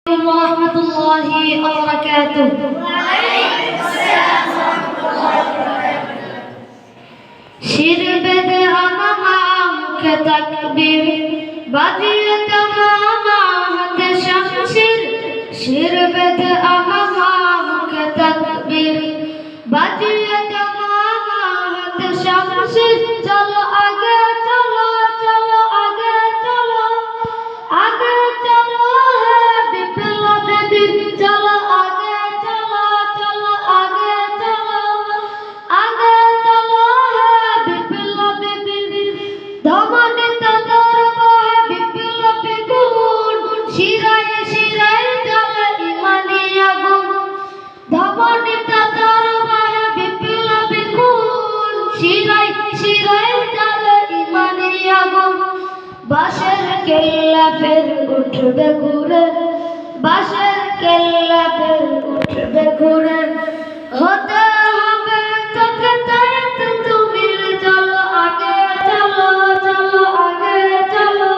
ورحمة الله وبركاته. শির বেদে আমামা মুখে তাকবীর বাজিয়ে তামামা হাতে শামশির। শির বেদে আমামা মুখে তাকবীর বাজিয়ে তামামা হাতে শামশির। চলো আগে চলো চলো আগে চলো আগে চলো হে বিপ্লবী বীর। চলো আগে চলো চলো আগে চলো আগে চলো হে বিপ্লবী বীর। ধমনীত দরবাহে বিপ্লবী গুণ শিরায় শিরায় জ্বলে ইমানি আগুন। ধমনীত দরবাহে বিপ্লবী গুণ শিরায় শিরায় জ্বলে ইমানি আগুন। বাঁশের কেল্লা ফের উঠবে ঘুরে বাঁশের কেল্লা ফের উঠবে ঘুরে। হতে হবে তোকে তায়েত তুমির। চলো আগে চলো চলো আগে চলো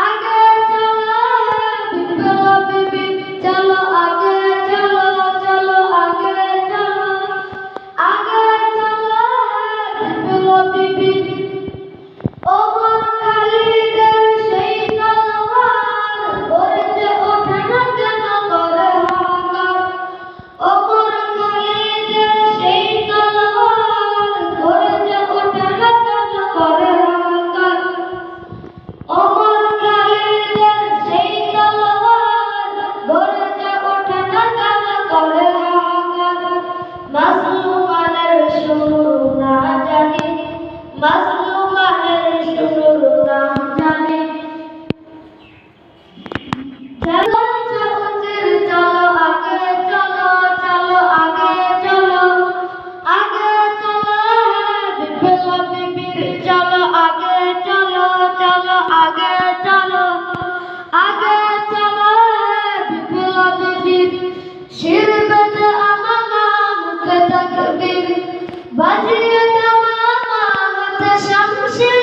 আগে চলো বিপ্লবী বীর। চলো আগে চলো চলো আগে চলো আগে চলো বিপ্লবী বীর। ওমর খালিদের সেই তলোয়ার গর্জে ওঠে না কেন করে হাহাকার। ওমর খালিদের সেই তলোয়ার গর্জে ওঠে না কেন করে হাহাকার। ওমর খালিদের সেই তলোয়ার গর্জে ওঠে না কেন করে হাহাকার। মাজলুমানের শুরু না জানি মাজলুমানের শুরু না জানি। চলো চৌচির চলো আগে চলো চলো আগে চলো আগে চলো হে বিপ্লবী বীর। চলো আগে চলো চলো আগে চলো আগে চলো হে বিপ্লবী বীর। শির বেদে আমামা মুখে তাকবীর বাজিয়ে তামামা হাতে শামশির।